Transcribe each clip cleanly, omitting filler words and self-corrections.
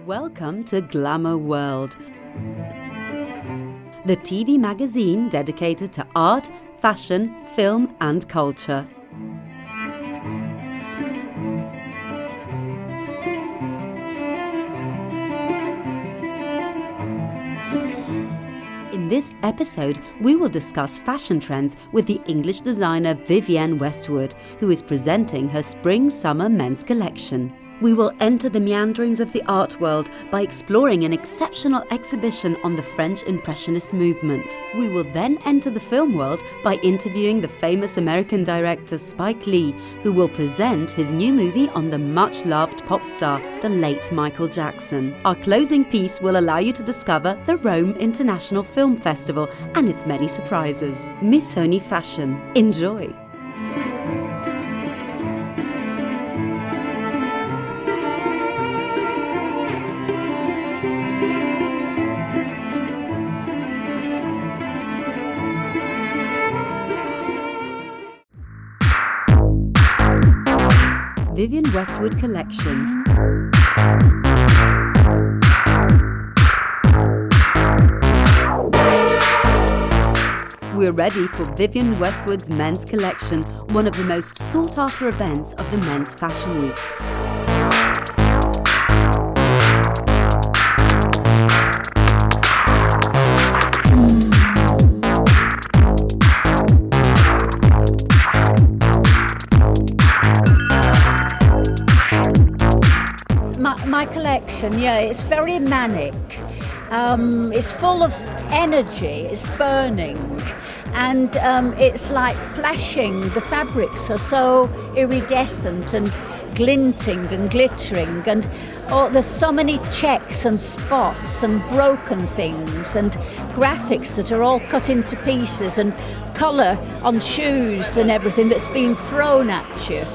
Welcome to Glamour World, the TV magazine dedicated to art, fashion, film and culture. In this episode, we will discuss fashion trends with the English designer Vivienne Westwood, who is presenting her spring-summer men's collection. We will enter the meanderings of the art world by exploring an exceptional exhibition on the French Impressionist movement. We will then enter the film world by interviewing the famous American director Spike Lee, who will present his new movie on the much-loved pop star, the late Michael Jackson. Our closing piece will allow you to discover the Rome International Film Festival and its many surprises. Missoni Fashion. Enjoy! Vivienne Westwood Collection. We're ready for Vivienne Westwood's men's collection, one of the most sought-after events of the Men's Fashion Week. My collection, it's very manic. It's full of energy, it's burning, and it's like flashing. The fabrics are so iridescent and glinting and glittering, and there's so many checks and spots and broken things and graphics that are all cut into pieces and colour on shoes and everything that's been thrown at you.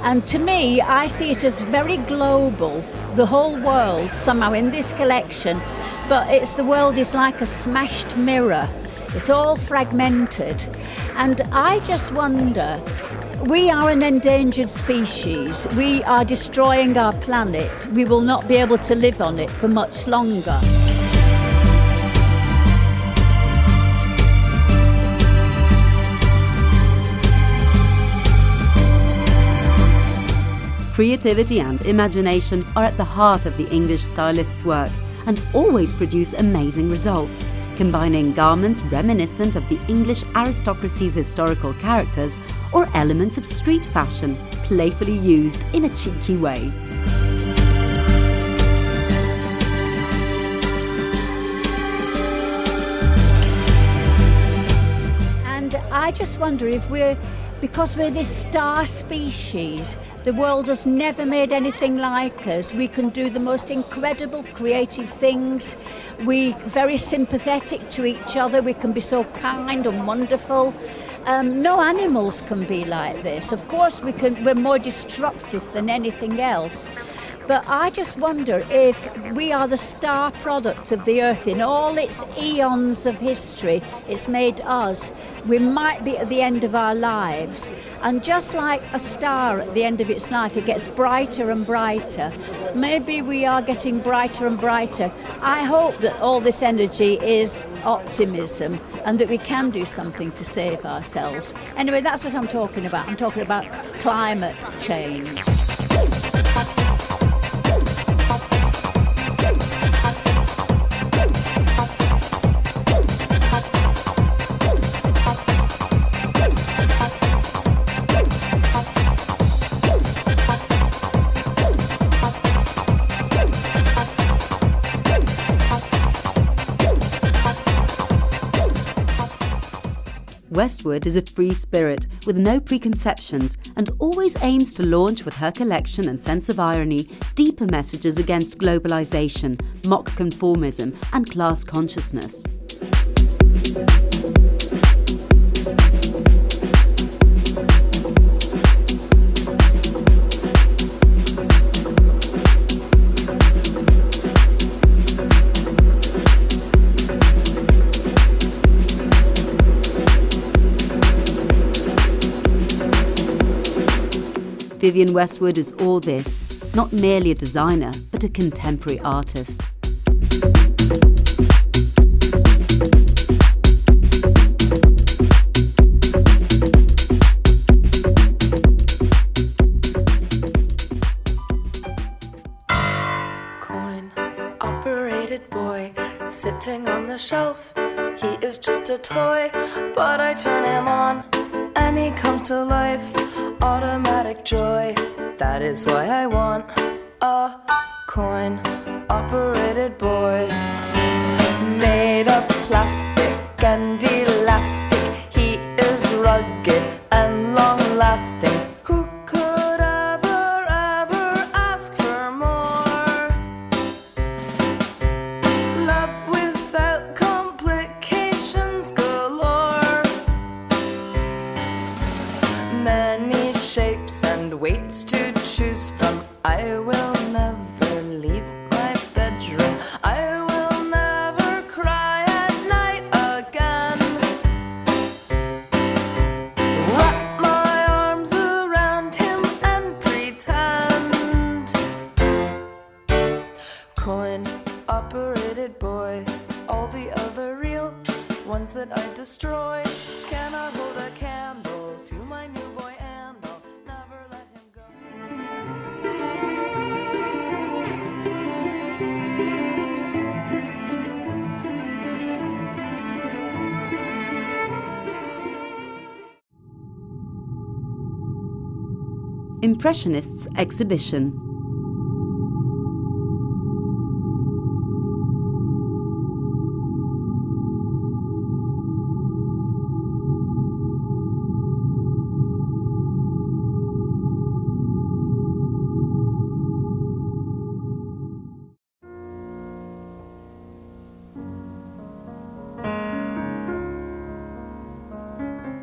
And to me, I see it as very global, the whole world somehow in this collection, but the world is like a smashed mirror. It's all fragmented. And I just wonder, we are an endangered species. We are destroying our planet. We will not be able to live on it for much longer. Creativity and imagination are at the heart of the English stylist's work and always produce amazing results, combining garments reminiscent of the English aristocracy's historical characters or elements of street fashion, playfully used in a cheeky way. And I just wonder if because we're this star species, the world has never made anything like us. We can do the most incredible creative things. We're very sympathetic to each other. We can be so kind and wonderful. No animals can be like this. Of course, we're more destructive than anything else. But I just wonder if we are the star product of the earth in all its eons of history. It's made us. We might be at the end of our lives. And just like a star at the end of its life, it gets brighter and brighter. Maybe we are getting brighter and brighter. I hope that all this energy is optimism and that we can do something to save ourselves. Anyway, that's what I'm talking about. I'm talking about climate change. Westwood is a free spirit with no preconceptions and always aims to launch with her collection and sense of irony deeper messages against globalization, mock conformism and class consciousness. Vivienne Westwood is all this, not merely a designer, but a contemporary artist. Coin-operated boy sitting on the shelf. He is just a toy, but I turn him on and he comes to life. Automatic joy, that is why I want a coin-operated boy. Made of plastic and elastic, he is rugged and long-lasting. Who could ever ask for more? Love without complications galore. Many shapes and weights to choose from. I will never leave my bedroom. I will never cry at night again. Wrap my arms around him and pretend. Coin-operated boy. All the other real ones that I destroy cannot hold a candle to my new boy, and I'll never let him go. Impressionists exhibition.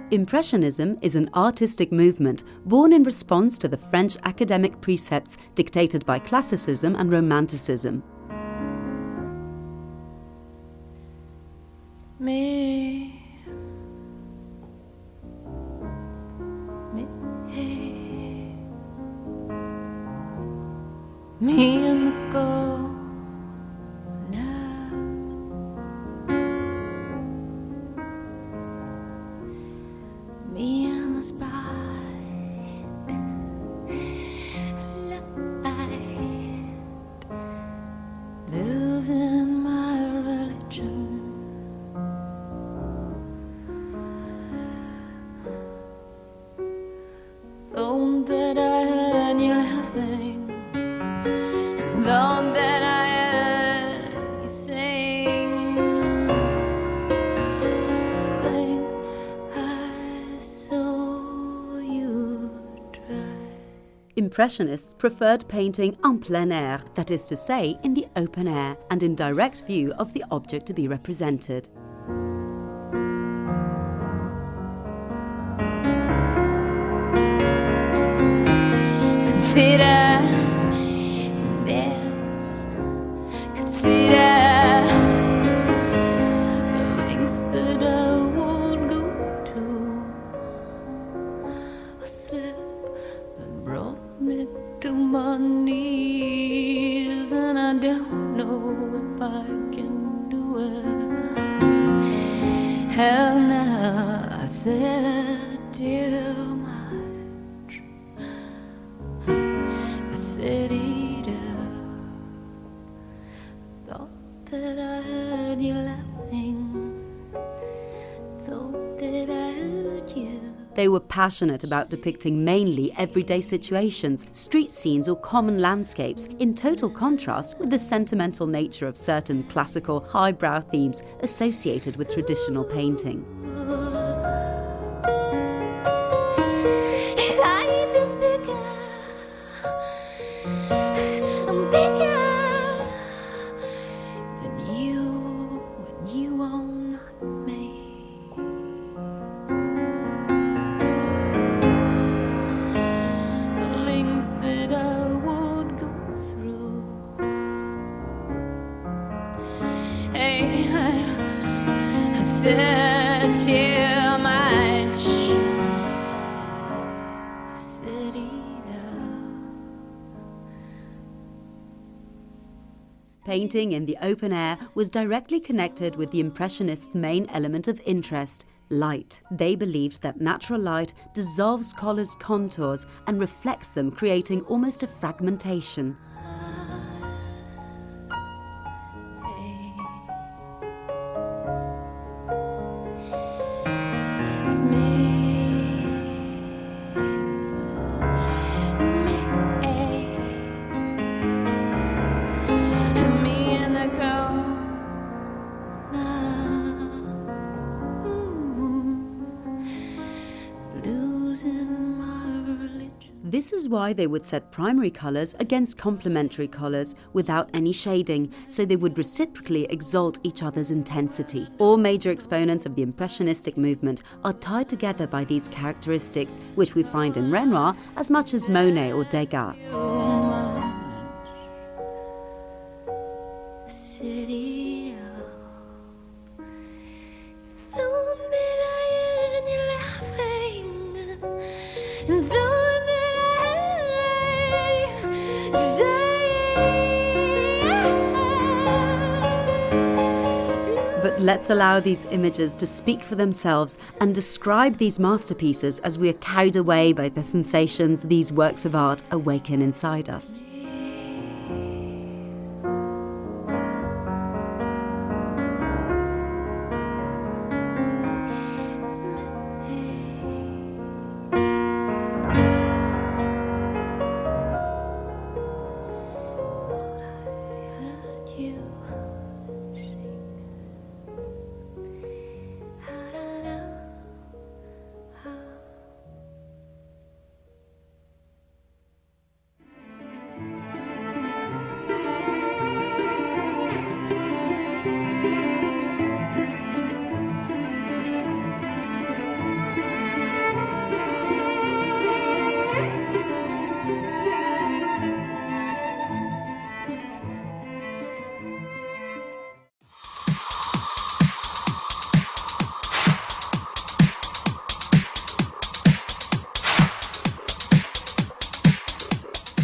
Impressionism is an artistic movement born in response to the French academic precepts dictated by Classicism and Romanticism. Me and the go now. Me and the spite light, losing my religion. Thought that I had you laughing, thought that I had you sing. Think I saw you try. Impressionists preferred painting en plein air, that is to say, in the open air and in direct view of the object to be represented. Consider this, consider the lengths that I would go to. A slip that brought me to my knees, and I don't know if I can do it. Hell now, I said too much. I said eat up. Thought that I heard you laughing. Thought that I heard you. They were passionate about depicting mainly everyday situations, street scenes or common landscapes, in total contrast with the sentimental nature of certain classical, highbrow themes associated with traditional painting. Life is bigger, bigger than you when you own not me. The lengths that I would go through. Hey, I said too much. I said eat up. Painting in the open air was directly connected with the Impressionists' main element of interest, light. They believed that natural light dissolves colours' contours and reflects them, creating almost a fragmentation. It's me. This is why they would set primary colours against complementary colours without any shading, so they would reciprocally exalt each other's intensity. All major exponents of the Impressionistic movement are tied together by these characteristics, which we find in Renoir as much as Monet or Degas. But let's allow these images to speak for themselves and describe these masterpieces as we are carried away by the sensations these works of art awaken inside us.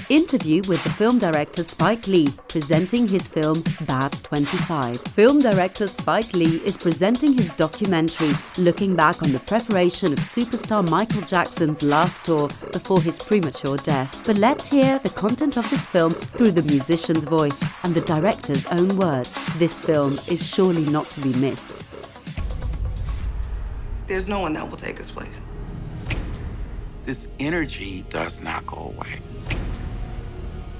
Interview with the film director Spike Lee, presenting his film Bad 25. Film director Spike Lee is presenting his documentary, looking back on the preparation of superstar Michael Jackson's last tour before his premature death. But let's hear the content of this film through the musician's voice and the director's own words. This film is surely not to be missed. There's no one that will take his place. This energy does not go away.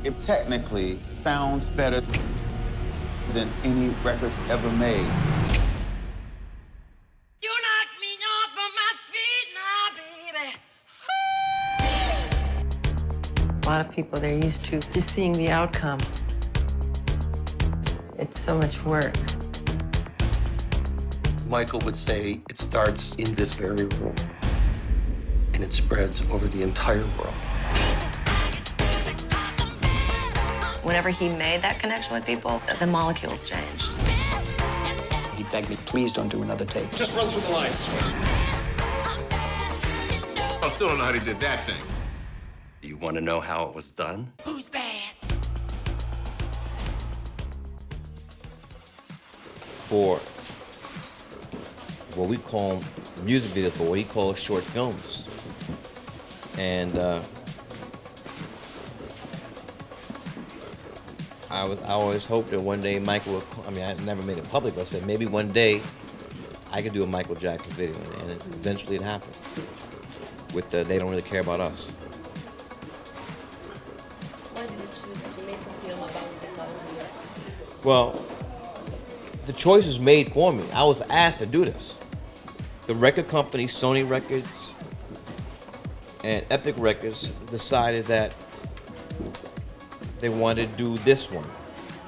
It technically sounds better than any records ever made. You knock me off of my feet now, baby. A lot of people, they're used to just seeing the outcome. It's so much work. Michael would say it starts in this very room, and it spreads over the entire world. Whenever he made that connection with people, the molecules changed. He begged me, please don't do another take. Just run through the lines. I still don't know how they did that thing. You want to know how it was done? Who's bad? For what we call music videos, but what he calls short films. And I always hoped that one day Michael would, I mean, I never made it public, but I said maybe one day I could do a Michael Jackson video, and eventually it happened. With the They Don't Really Care About Us. Why did you choose to make a film about this other? Well, the choice was made for me. I was asked to do this. The record company, Sony Records and Epic Records, decided that they wanted to do this one.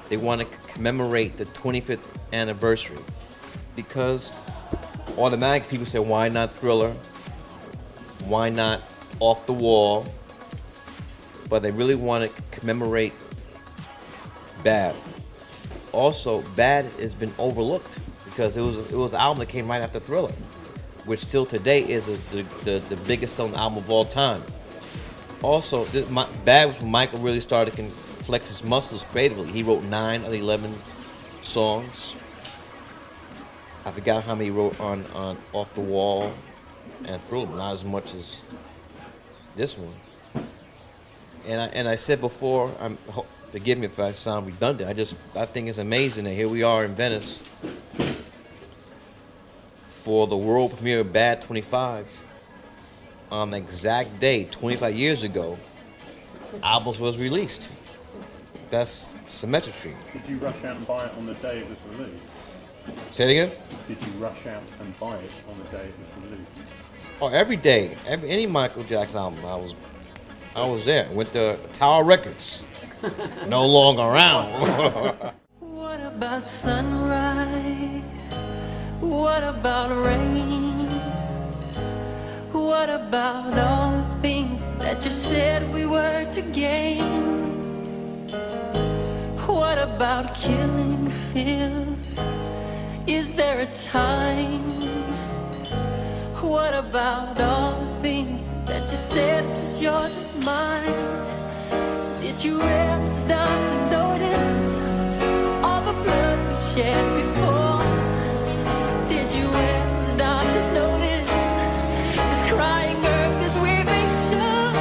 They want to commemorate the 25th anniversary, because automatically people say, why not Thriller? Why not Off the Wall? But they really want to commemorate Bad. Also, Bad has been overlooked because it was an album that came right after Thriller, which still today is the biggest selling album of all time. Also, Bad was when Michael really started flex his muscles creatively. He wrote 9 of the 11 songs. I forgot how many he wrote on Off the Wall and Thriller, not as much as this one. And I said before, forgive me if I sound redundant. I think it's amazing that here we are in Venice for the world premiere of Bad 25. On the exact day, 25 years ago, albums was released. That's symmetry. Did you rush out and buy it on the day it was released? Say it again? Did you rush out and buy it on the day it was released? Oh, every day, any Michael Jackson album, I was there. Went to Tower Records, no longer around. What about sunrise? What about rain? What about all the things that you said we were to gain? What about killing fears? Is there a time? What about all the things that you said was yours and mine? Did you ever stop to notice all the blood we shed before? Did you ever stop to notice this crying earth, this weeping shore?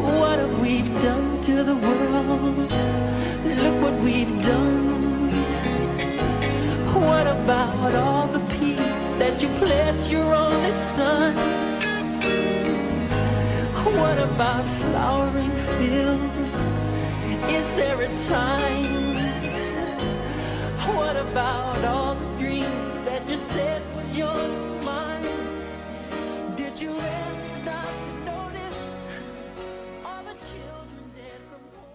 What have we done to the world? Look what we've done. What about all the peace that you pledged your only son? What about flowering fields? Is there a time? What about all the dreams that you said was yours and mine? Did you ever stop to notice all the children dead from war?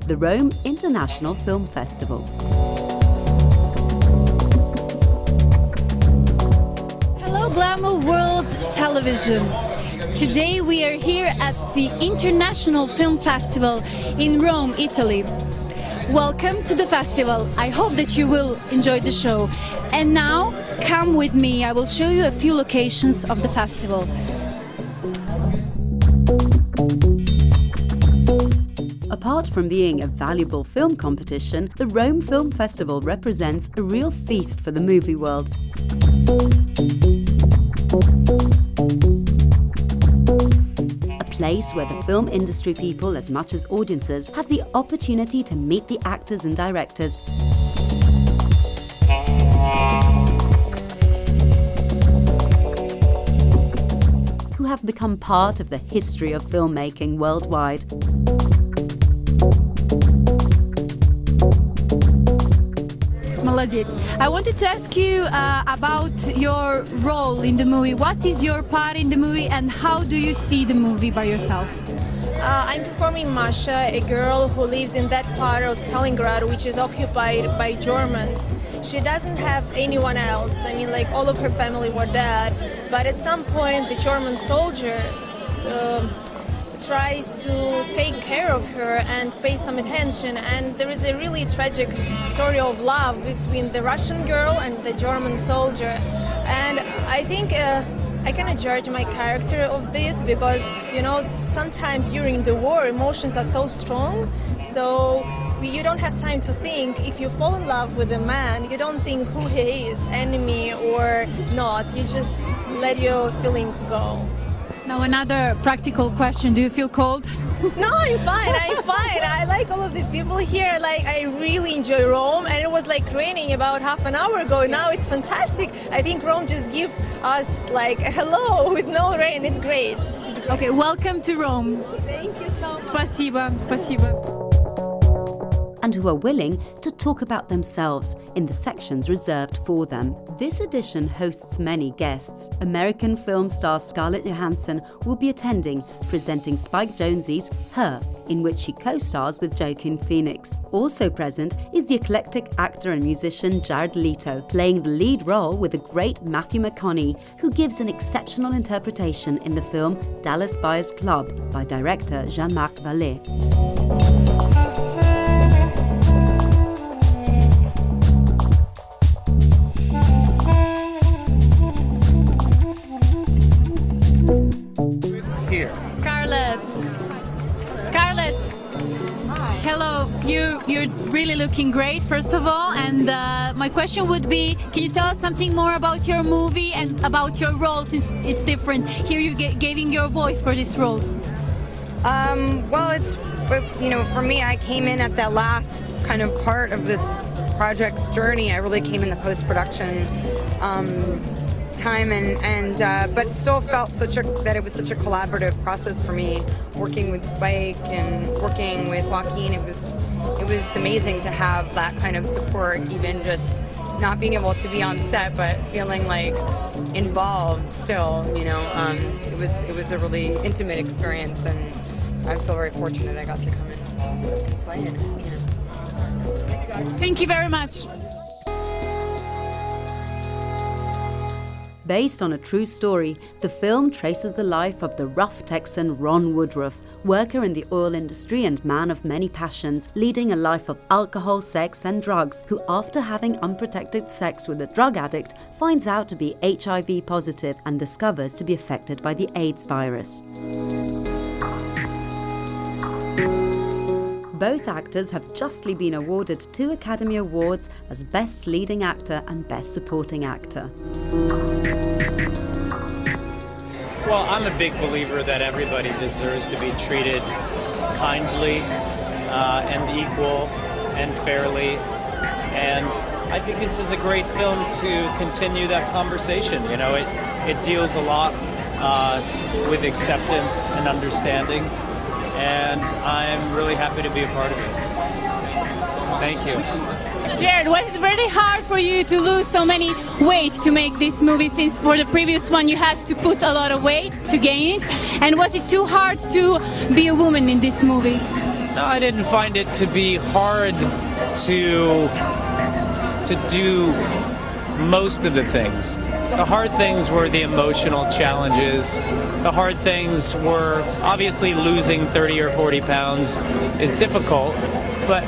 The Rome International Film Festival. Hello Glamour World Television. Today we are here at the International Film Festival in Rome, Italy. Welcome to the festival. I hope that you will enjoy the show. And now, come with me. I will show you a few locations of the festival. Apart from being a valuable film competition, the Rome Film Festival represents a real feast for the movie world. A place where the film industry people, as much as audiences, have the opportunity to meet the actors and directors, who have become part of the history of filmmaking worldwide. Молодец. I wanted to ask you about your role in the movie. What is your part in the movie and how do you see the movie by yourself? I'm performing Masha, a girl who lives in that part of Stalingrad which is occupied by Germans. She doesn't have anyone else. I mean, like, all of her family were dead, but at some point the German soldier tries to take care of her and pay some attention, and there is a really tragic story of love between the Russian girl and the German soldier. And I think I kind of judge my character of this because, you know, sometimes during the war emotions are so strong, so you don't have time to think. If you fall in love with a man, you don't think who he is, enemy or not, you just let your feelings go. Now another practical question, do you feel cold? No, I'm fine, I like all of these people here. Like, I really enjoy Rome, and it was like raining about half an hour ago. Now it's fantastic. I think Rome just give us like a hello with no rain. It's great. Okay, welcome to Rome. Thank you so much. Спасибо, спасибо. and who are willing to talk about themselves in the sections reserved for them. This edition hosts many guests. American film star Scarlett Johansson will be attending, presenting Spike Jonze's Her, in which she co-stars with Joaquin Phoenix. Also present is the eclectic actor and musician Jared Leto, playing the lead role with the great Matthew McConaughey, who gives an exceptional interpretation in the film Dallas Buyers Club by director Jean-Marc Vallée. Scarlett, hello. You're really looking great, first of all. And my question would be, can you tell us something more about your movie and about your role, since it's different? Here you giving your voice for this role. Well, it's, for me, I came in at that last kind of part of this project's journey. I really came in the post-production time, but still felt that it was such a collaborative process for me, working with Spike and working with Joaquin. It was amazing to have that kind of support, even just not being able to be on set, but feeling like involved still. It was a really intimate experience, and I feel very fortunate I got to come and play it. Thank you very much. Based on a true story, the film traces the life of the rough Texan Ron Woodruff, worker in the oil industry and man of many passions, leading a life of alcohol, sex and drugs, who after having unprotected sex with a drug addict finds out to be HIV positive and discovers to be affected by the AIDS virus. Both actors have justly been awarded 2 Academy Awards as Best Leading Actor and Best Supporting Actor. Well, I'm a big believer that everybody deserves to be treated kindly and equal and fairly. And I think this is a great film to continue that conversation. It deals a lot with acceptance and understanding. And I'm really happy to be a part of it. Thank you. Jared, was it very hard for you to lose so many weight to make this movie, since for the previous one you had to put a lot of weight to gain it? And was it too hard to be a woman in this movie? No, I didn't find it to be hard to do most of the things. The hard things were the emotional challenges. The hard things were obviously losing 30 or 40 pounds is difficult, but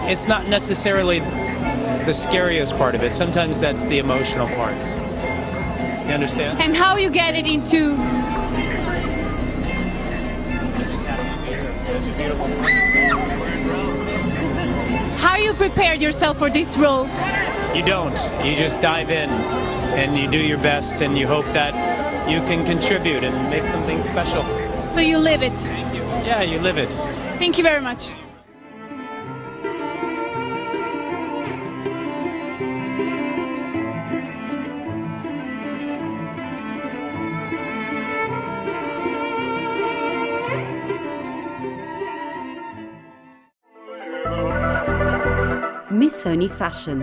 it's not necessarily the scariest part of it. Sometimes that's the emotional part. You understand? And how you get it into... How you prepared yourself for this role? You don't. You just dive in and you do your best and you hope that you can contribute and make something special. So you live it? Thank you. Yeah, you live it. Thank you very much. Missoni Fashion.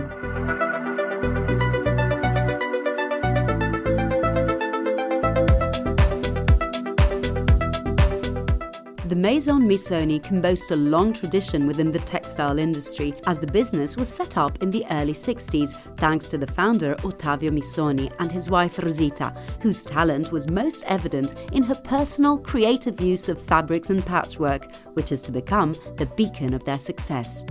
The Maison Missoni can boast a long tradition within the textile industry, as the business was set up in the early 60s thanks to the founder Ottavio Missoni and his wife Rosita, whose talent was most evident in her personal, creative use of fabrics and patchwork, which is to become the beacon of their success.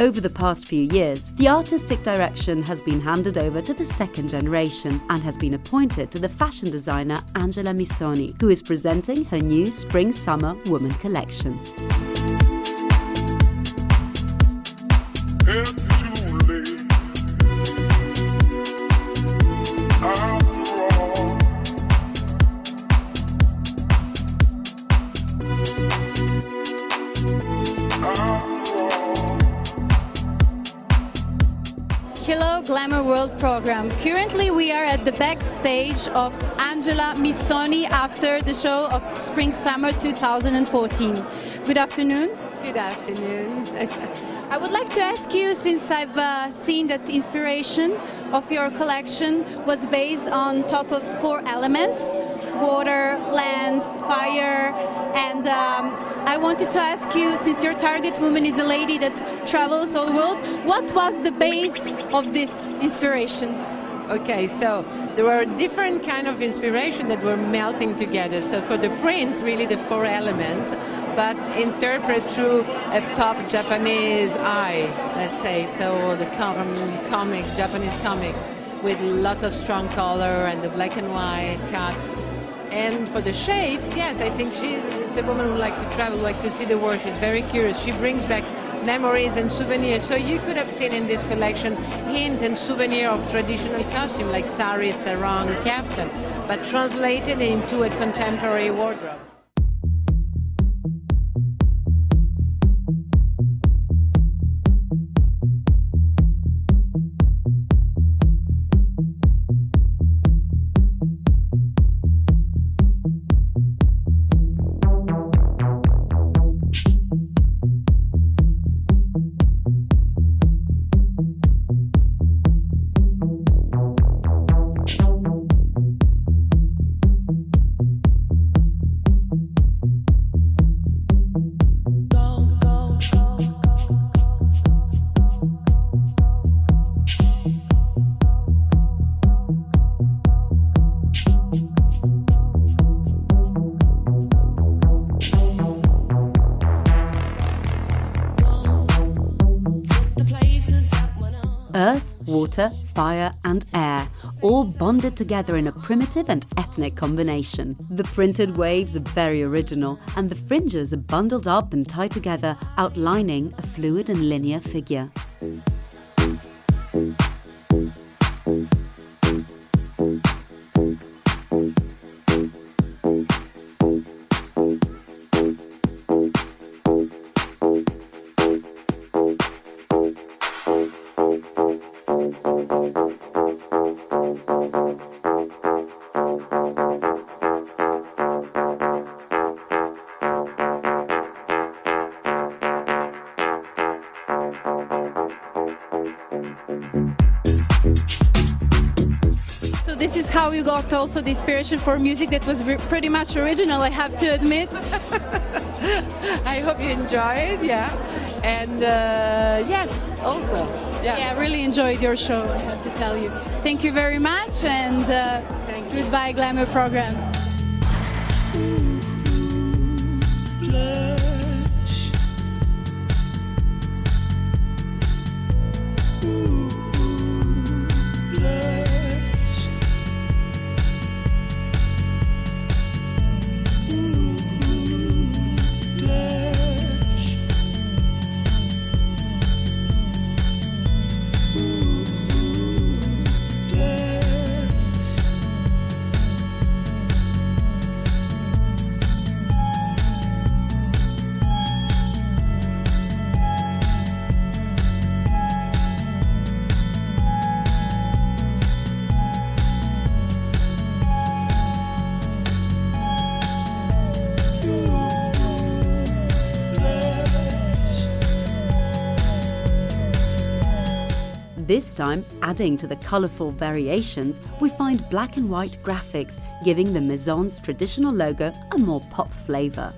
Over the past few years, the artistic direction has been handed over to the second generation and has been appointed to the fashion designer Angela Missoni, who is presenting her new Spring-Summer Woman collection. Glamour World program. Currently we are at the backstage of Angela Missoni after the show of Spring Summer 2014. Good afternoon. Good afternoon. I would like to ask you, since I've seen that the inspiration of your collection was based on top of 4 elements: water, land, fire, and I wanted to ask you, since your target woman is a lady that travels all the world, what was the base of this inspiration? Okay, so there were different kind of inspiration that were melting together. So for the print, really the 4 elements, but interpret through a pop Japanese eye, let's say. So the comics, Japanese comics, with lots of strong color and the black and white cut. And for the shapes, yes, I think it's a woman who likes to travel, likes to see the world. She's very curious. She brings back memories and souvenirs. So you could have seen in this collection hint and souvenir of traditional costume like sari, sarong, kaftan, but translated into a contemporary wardrobe. Earth, water, fire and air, all bonded together in a primitive and ethnic combination. The printed waves are very original, and the fringes are bundled up and tied together, outlining a fluid and linear figure. So this is how you got also the inspiration for music that was pretty much original, I have to admit. I hope you enjoy it, yeah. And yes, also. Yeah, I really enjoyed your show, I have to tell you. Thank you very much, and goodbye, Glamour program. This time, adding to the colourful variations, we find black and white graphics, giving the Maison's traditional logo a more pop flavour.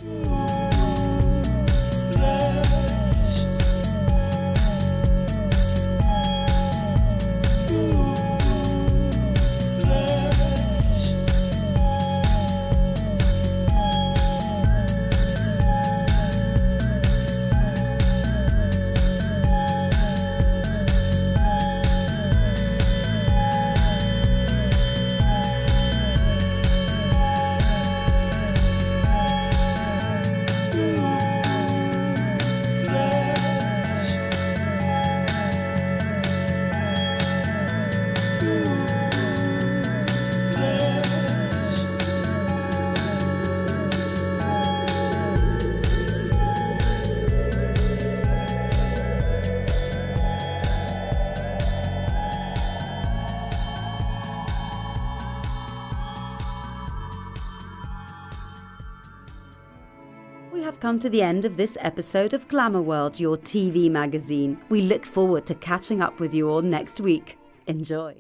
We have come to the end of this episode of Glamour World, your TV magazine. We look forward to catching up with you all next week. Enjoy.